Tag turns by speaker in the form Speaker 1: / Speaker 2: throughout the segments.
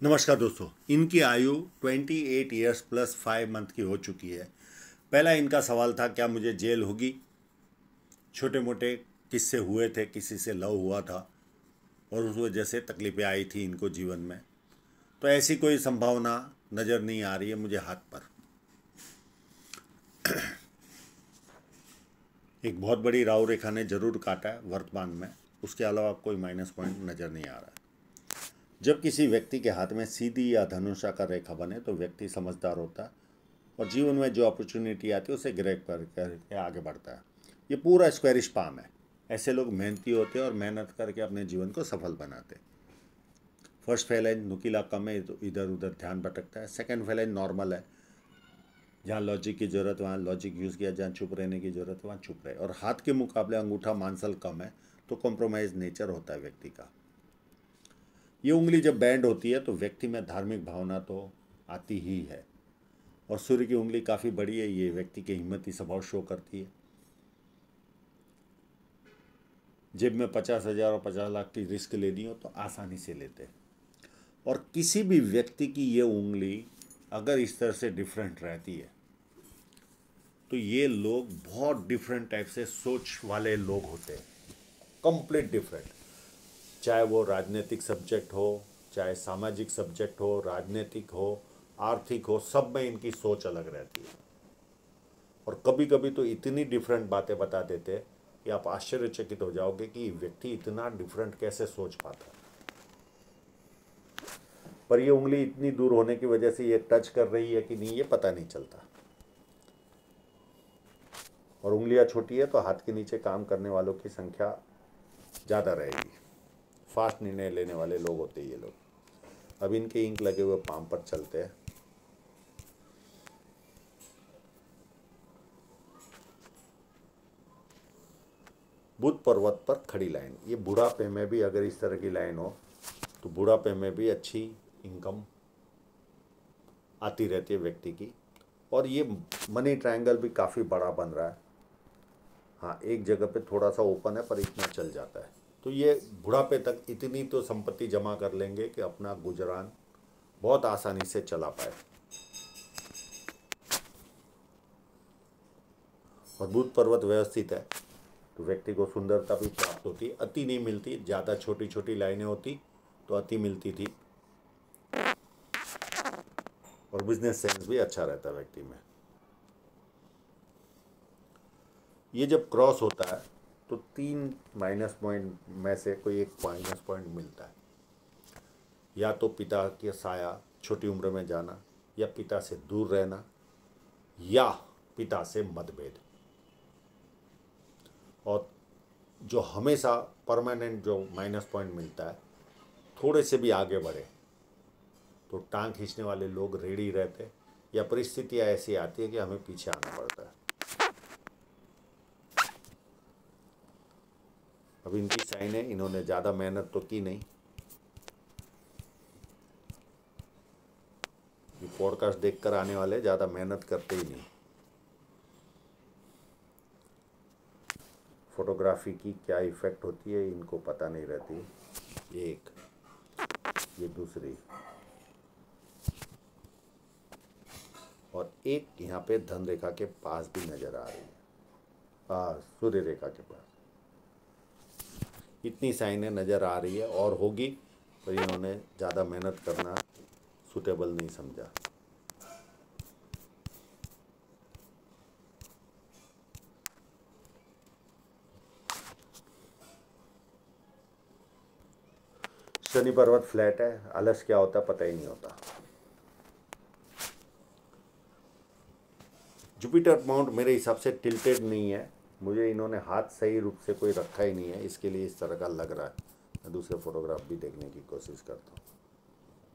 Speaker 1: नमस्कार दोस्तों। इनकी आयु 28 ईयर्स प्लस 5 मंथ की हो चुकी है। पहला इनका सवाल था, क्या मुझे जेल होगी। छोटे मोटे किस्से हुए थे, किसी से लव हुआ था और उस वजह से तकलीफ़ें आई थी इनको जीवन में। तो ऐसी कोई संभावना नज़र नहीं आ रही है मुझे हाथ पर। एक बहुत बड़ी राहु रेखा ने जरूर काटा है वर्तमान में, उसके अलावा कोई माइनस पॉइंट नज़र नहीं आ रहा है। जब किसी व्यक्ति के हाथ में सीधी या धनुषाकार रेखा बने तो व्यक्ति समझदार होता है और जीवन में जो अपॉर्चुनिटी आती है उसे ग्रैब करके आगे बढ़ता है। ये पूरा स्क्वायरिश पाम है। ऐसे लोग मेहनती होते हैं और मेहनत करके अपने जीवन को सफल बनाते हैं। फर्स्ट फेलाइन नुकीला कम है तो इधर उधर ध्यान भटकता है। सेकंड फेलाइन नॉर्मल है, जहाँ लॉजिक की ज़रूरत वहाँ लॉजिक यूज़ किया, जहाँ चुप रहने की ज़रूरत वहाँ चुप रहे। और हाथ के मुकाबले अंगूठा मांसल कम है तो कॉम्प्रोमाइज़ नेचर होता है व्यक्ति का। ये उंगली जब बैंड होती है तो व्यक्ति में धार्मिक भावना तो आती ही है। और सूर्य की उंगली काफ़ी बड़ी है, ये व्यक्ति के हिम्मती स्वभाव शो करती है। जेब में 50,000 और 50 लाख की रिस्क लेनी हो तो आसानी से लेते हैं। और किसी भी व्यक्ति की ये उंगली अगर इस तरह से डिफरेंट रहती है तो ये लोग बहुत डिफरेंट टाइप से सोच वाले लोग होते हैं, कंप्लीट डिफरेंट। चाहे वो राजनीतिक सब्जेक्ट हो, चाहे सामाजिक सब्जेक्ट हो, राजनीतिक हो, आर्थिक हो, सब में इनकी सोच अलग रहती है। और कभी कभी तो इतनी डिफरेंट बातें बता देते हैं कि आप आश्चर्यचकित हो जाओगे कि व्यक्ति इतना डिफरेंट कैसे सोच पाता है। पर ये उंगली इतनी दूर होने की वजह से ये टच कर रही है कि नहीं ये पता नहीं चलता। और उंगलियां छोटी है तो हाथ के नीचे काम करने वालों की संख्या ज़्यादा रहेगी। फास्ट निर्णय लेने वाले लोग होते हैं ये लोग। अब इनके इंक लगे हुए पाम पर चलते हैं। बुध पर्वत पर खड़ी लाइन, ये बुढ़ापे में भी अगर इस तरह की लाइन हो तो बुढ़ापे में भी अच्छी इनकम आती रहती है व्यक्ति की। और ये मनी ट्रायंगल भी काफ़ी बड़ा बन रहा है। हाँ, एक जगह पे थोड़ा सा ओपन है पर इतना चल जाता है। तो ये बुढ़ापे तक इतनी तो संपत्ति जमा कर लेंगे कि अपना गुजरान बहुत आसानी से चला पाए। और बुध पर्वत व्यवस्थित है तो व्यक्ति को सुंदरता भी प्राप्त होती, अति नहीं मिलती। ज़्यादा छोटी छोटी लाइनें होती तो अति मिलती थी। और बिजनेस सेंस भी अच्छा रहता व्यक्ति में। ये जब क्रॉस होता है तो 3 माइनस पॉइंट में से कोई एक माइनस पॉइंट मिलता है। या तो पिता के साया, छोटी उम्र में जाना, या पिता से दूर रहना, या पिता से मतभेद। और जो हमेशा परमानेंट जो माइनस पॉइंट मिलता है, थोड़े से भी आगे बढ़े तो टांग खींचने वाले लोग रेडी रहते, या परिस्थितियाँ ऐसी आती है कि हमें पीछे आना पड़ता है। अब इनकी साइन है, इन्होंने ज़्यादा मेहनत तो की नहीं। ये पॉडकास्ट देखकर आने वाले ज़्यादा मेहनत करते ही नहीं। फोटोग्राफी की क्या इफ़ेक्ट होती है इनको पता नहीं रहती। एक ये दूसरी, और एक यहाँ पे धन रेखा के पास भी नज़र आ रही है, सूर्य रेखा के पास। इतनी साइनें नज़र आ रही है और होगी, पर इन्होंने ज़्यादा मेहनत करना सूटेबल नहीं समझा। शनि पर्वत फ्लैट है, आलस क्या होता पता ही नहीं होता। जुपिटर माउंट मेरे हिसाब से टिल्टेड नहीं है, मुझे इन्होंने हाथ सही रूप से कोई रखा ही नहीं है, इसके लिए इस तरह का लग रहा है। मैं दूसरे फोटोग्राफ भी देखने की कोशिश करता हूँ।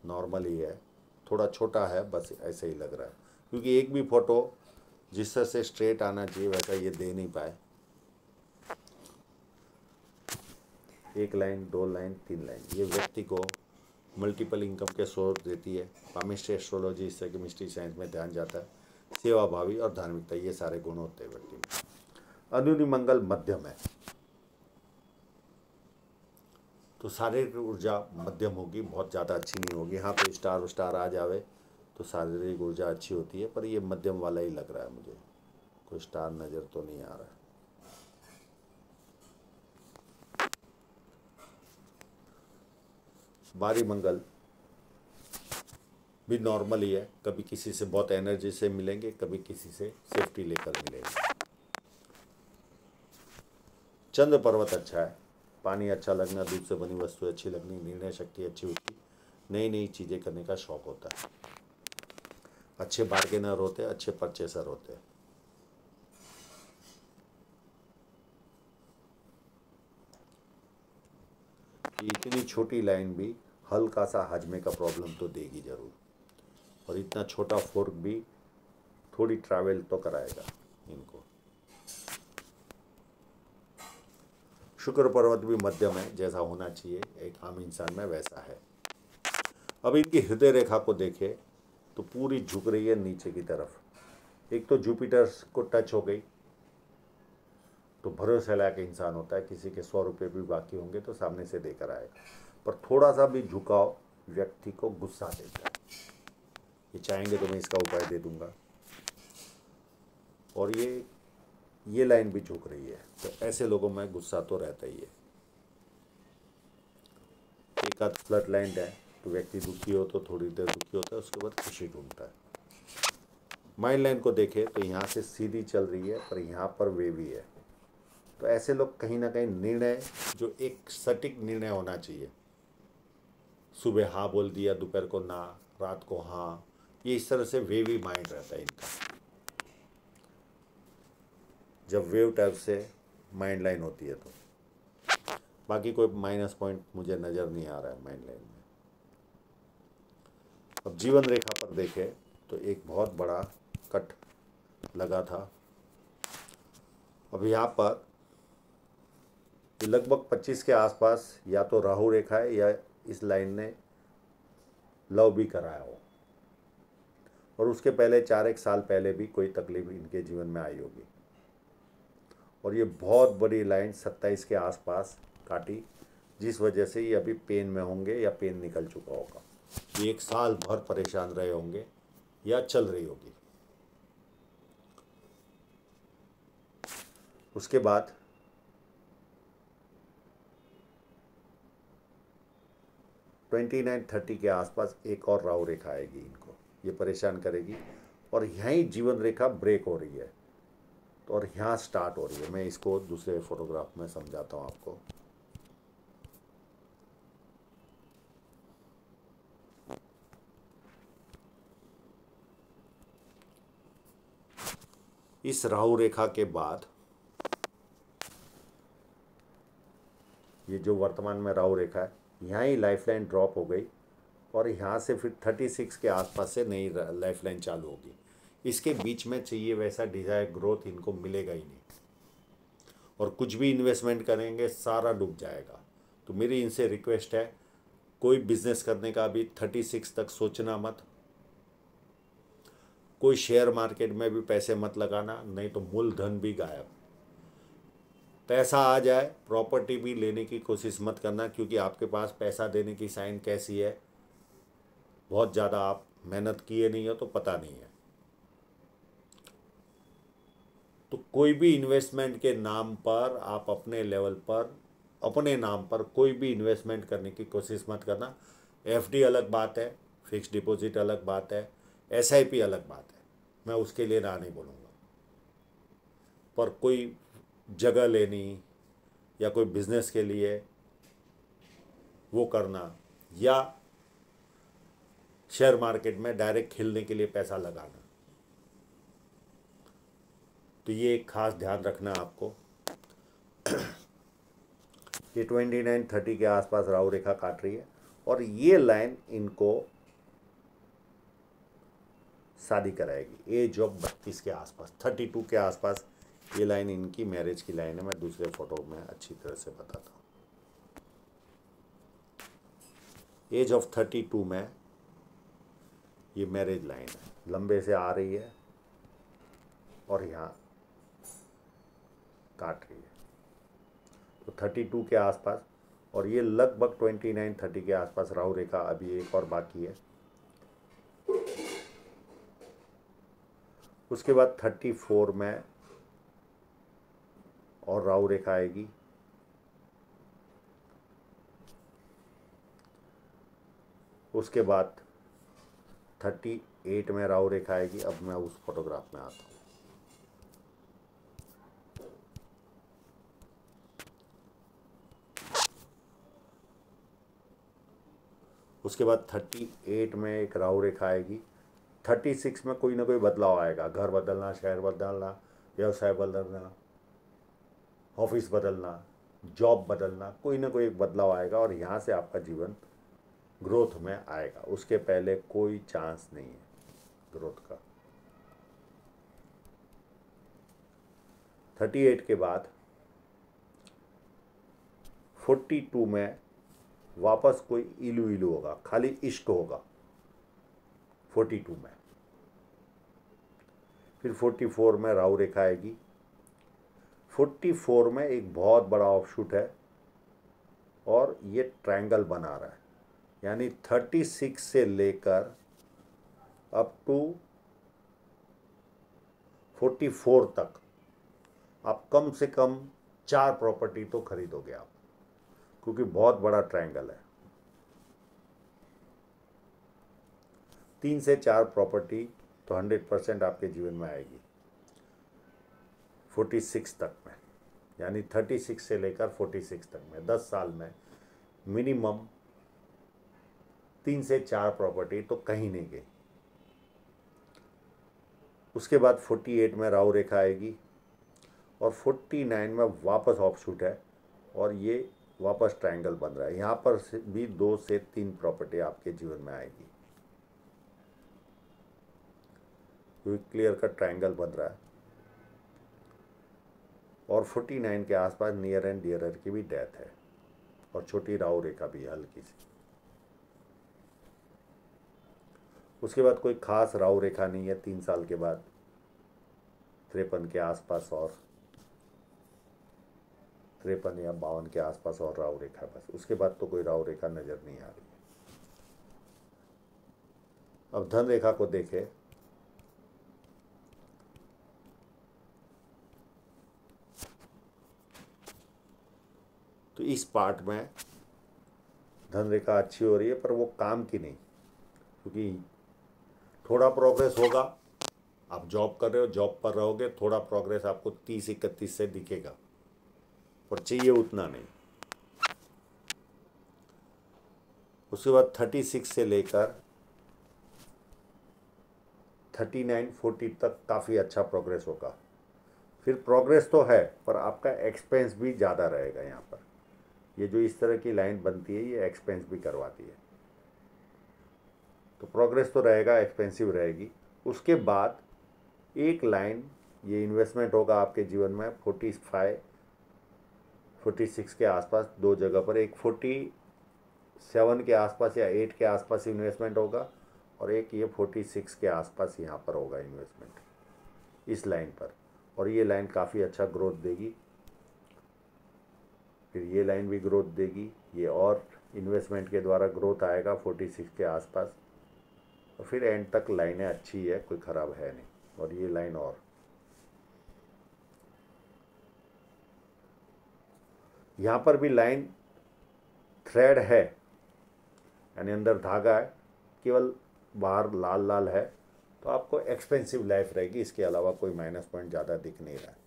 Speaker 1: नॉर्मल ही है, थोड़ा छोटा है, बस ऐसे ही लग रहा है। क्योंकि एक भी फ़ोटो जिस तरह से स्ट्रेट आना चाहिए वैसा ये दे नहीं पाए। 1 लाइन, 2 लाइन, 3 लाइन, ये व्यक्ति को मल्टीपल इनकम के सोर्स देती है। पामिस्ट्री, एस्ट्रोलॉजी, इससे केमिस्ट्री, साइंस में ध्यान जाता है। सेवा भावी और धार्मिकता, ये सारे गुण होते हैं व्यक्ति में। अनुनि मंगल मध्यम है, तो शारीरिक ऊर्जा मध्यम होगी, बहुत ज़्यादा अच्छी नहीं होगी। हाँ, तो स्टार स्टार आ जावे तो शारीरिक ऊर्जा अच्छी होती है, पर ये मध्यम वाला ही लग रहा है मुझे, कोई स्टार नज़र तो नहीं आ रहा है। बारी मंगल भी नॉर्मल ही है, कभी किसी से बहुत एनर्जी से मिलेंगे, कभी किसी से सेफ्टी लेकर मिलेंगे। चंद्र पर्वत अच्छा है, पानी अच्छा लगना, दूध से बनी वस्तु अच्छी लगनी, निर्णय शक्ति अच्छी होती, नई नई चीज़ें करने का शौक होता है, अच्छे बार्गेनर होते हैं, अच्छे परचेसर होते हैं। इतनी छोटी लाइन भी हल्का सा हजमे का प्रॉब्लम तो देगी जरूर, और इतना छोटा फोर्क भी थोड़ी ट्रैवल तो कराएगा इनको। शुक्र पर्वत भी मध्यम है, जैसा होना चाहिए एक आम इंसान में वैसा है। अब इनकी हृदय रेखा को देखें तो पूरी झुक रही है नीचे की तरफ। एक तो जुपिटर को टच हो गई तो भरोसे लायक इंसान होता है, किसी के 100 रुपये भी बाकी होंगे तो सामने से देकर आएगा, पर थोड़ा सा भी झुकाव व्यक्ति को गुस्सा देता है। ये चाहेंगे तो मैं इसका उपाय दे दूंगा। और ये लाइन भी झुक रही है, तो ऐसे लोगों में गुस्सा तो रहता ही है। एक आध फ्लड लाइन है तो व्यक्ति दुखी हो तो थोड़ी देर दुखी होता है, उसके बाद खुशी ढूंढता है। माइंड लाइन को देखें तो यहाँ से सीधी चल रही है, पर यहाँ पर वेवी है, तो ऐसे लोग कहीं ना कहीं निर्णय, जो एक सटीक निर्णय होना चाहिए, सुबह हाँ बोल दिया, दोपहर को ना, रात को हाँ, ये इस तरह से वेवी माइंड रहता है इनका। जब वेव टाइप से माइंड लाइन होती है तो बाकी कोई माइनस पॉइंट मुझे नज़र नहीं आ रहा है माइंड लाइन में। अब जीवन रेखा पर देखें तो एक बहुत बड़ा कट लगा था। अब यहाँ पर लगभग 25 के आसपास या तो राहु रेखा है या इस लाइन ने लव भी कराया हो, और उसके पहले 4 एक साल पहले भी कोई तकलीफ इनके जीवन में आई होगी, और ये बहुत बड़ी लाइन 27 के आसपास काटी, जिस वजह से ये अभी पेन में होंगे या पेन निकल चुका होगा। ये 1 साल भर परेशान रहे होंगे या चल रही होगी। उसके बाद 29-30 के आसपास एक और राहु रेखा आएगी, इनको ये परेशान करेगी, और यहीं जीवन रेखा ब्रेक हो रही है, तो और यहाँ स्टार्ट हो रही है। मैं इसको दूसरे फोटोग्राफ में समझाता हूँ आपको। इस राहु रेखा के बाद ये जो वर्तमान में राहु रेखा है, यहाँ ही लाइफ लाइन ड्रॉप हो गई, और यहाँ से फिर 36 के आसपास से नई लाइफ लाइन चालू होगी। इसके बीच में चाहिए वैसा डिजायर ग्रोथ इनको मिलेगा ही नहीं, और कुछ भी इन्वेस्टमेंट करेंगे सारा डूब जाएगा। तो मेरी इनसे रिक्वेस्ट है, कोई बिजनेस करने का अभी 36 तक सोचना मत, कोई शेयर मार्केट में भी पैसे मत लगाना, नहीं तो मूलधन भी गायब। पैसा आ जाए, प्रॉपर्टी भी लेने की कोशिश मत करना, क्योंकि आपके पास पैसा देने की साइन कैसी है, बहुत ज़्यादा आप मेहनत किए नहीं हो तो पता नहीं है। तो कोई भी इन्वेस्टमेंट के नाम पर आप अपने लेवल पर, अपने नाम पर कोई भी इन्वेस्टमेंट करने की कोशिश मत करना। एफडी अलग बात है, फिक्स डिपॉजिट अलग बात है, एसआईपी अलग बात है, मैं उसके लिए ना नहीं बोलूँगा, पर कोई जगह लेनी या कोई बिजनेस के लिए वो करना, या शेयर मार्केट में डायरेक्ट खेलने के लिए पैसा लगाना, तो ये एक खास ध्यान रखना आपको। ये 29-30 के आसपास राहु रेखा काट रही है, और ये लाइन इनको शादी कराएगी एज ऑफ 32 के आसपास, 32 के आसपास ये लाइन इनकी मैरिज की लाइन है। मैं दूसरे फोटो में अच्छी तरह से बताता हूँ। एज ऑफ 32 में ये मैरिज लाइन है, लंबे से आ रही है और यहाँ काट रही है, तो 32 के आसपास। और ये लगभग 29-30 के आसपास राहु रेखा अभी एक और बाकी है। उसके बाद 34 में और राहु रेखा आएगी। उसके बाद 38 में राहु रेखा आएगी। अब मैं उस फोटोग्राफ में आता हूँ। उसके बाद 38 में एक राहु रेखा आएगी। 36 में कोई ना कोई बदलाव आएगा, घर बदलना, शहर बदलना, व्यवसाय बदलना, ऑफिस बदलना, जॉब बदलना, कोई ना कोई एक बदलाव आएगा और यहाँ से आपका जीवन ग्रोथ में आएगा। उसके पहले कोई चांस नहीं है ग्रोथ का। 38 के बाद 42 में वापस कोई इलू इलू होगा, खाली इश्क होगा 42 में। फिर 44 में राहु रेखा आएगी। 44 में एक बहुत बड़ा ऑफशूट है और ये ट्रायंगल बना रहा है, यानी 36 से लेकर अप टू 44 तक आप कम से कम 4 प्रॉपर्टी तो खरीदोगे आप, क्योंकि बहुत बड़ा ट्रायंगल है। 3 से 4 प्रॉपर्टी तो 100% आपके जीवन में आएगी 46 तक में, यानी 36 से लेकर 46 तक में 10 साल में मिनिमम 3 से 4 प्रॉपर्टी तो कहीं नहीं गई। उसके बाद 48 में राहु रेखा आएगी और 49 में वापस ऑफशूट है और ये वापस ट्रायंगल बन रहा है। यहाँ पर भी 2 से 3 प्रॉपर्टी आपके जीवन में आएगी। क्लियर कट ट्रायंगल बन रहा है और 49 के आसपास नियर एंड डियरर की भी डेथ है और छोटी राहु रेखा भी है हल्की सी। उसके बाद कोई खास राहु रेखा नहीं है 3 साल के बाद 53 के आसपास और 53 या 52 के आसपास और राहु रेखा बस। उसके बाद तो कोई राहु रेखा नजर नहीं आ रही। अब धन रेखा को देखें तो इस पार्ट में धन रेखा अच्छी हो रही है, पर वो काम की नहीं, क्योंकि थोड़ा प्रोग्रेस होगा। आप जॉब कर रहे हो, जॉब पर रहोगे, थोड़ा प्रोग्रेस आपको 30-31 से दिखेगा, पर चाहिए उतना नहीं। उसके बाद 36 से लेकर 39-40 तक काफ़ी अच्छा प्रोग्रेस होगा। फिर प्रोग्रेस तो है, पर आपका एक्सपेंस भी ज़्यादा रहेगा। यहाँ पर ये जो इस तरह की लाइन बनती है ये एक्सपेंस भी करवाती है, तो प्रोग्रेस तो रहेगा, एक्सपेंसिव रहेगी। उसके बाद एक लाइन ये इन्वेस्टमेंट होगा आपके जीवन में 45-46 के आसपास, 2 जगह पर, एक 47 के आसपास या 8 के आसपास इन्वेस्टमेंट होगा और एक ये 46 के आसपास यहाँ पर होगा इन्वेस्टमेंट इस लाइन पर, और ये लाइन काफ़ी अच्छा ग्रोथ देगी। फिर ये लाइन भी ग्रोथ देगी, ये और इन्वेस्टमेंट के द्वारा ग्रोथ आएगा 46 के आसपास, और फिर एंड तक लाइनें अच्छी है, कोई ख़राब है नहीं। और ये लाइन और यहाँ पर भी लाइन थ्रेड है, यानी अंदर धागा है, केवल बाहर लाल लाल है, तो आपको एक्सपेंसिव लाइफ रहेगी। इसके अलावा कोई माइनस पॉइंट ज़्यादा दिख नहीं रहा है।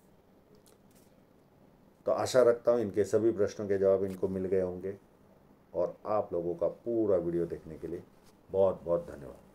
Speaker 1: तो आशा रखता हूँ इनके सभी प्रश्नों के जवाब इनको मिल गए होंगे, और आप लोगों का पूरा वीडियो देखने के लिए बहुत बहुत धन्यवाद।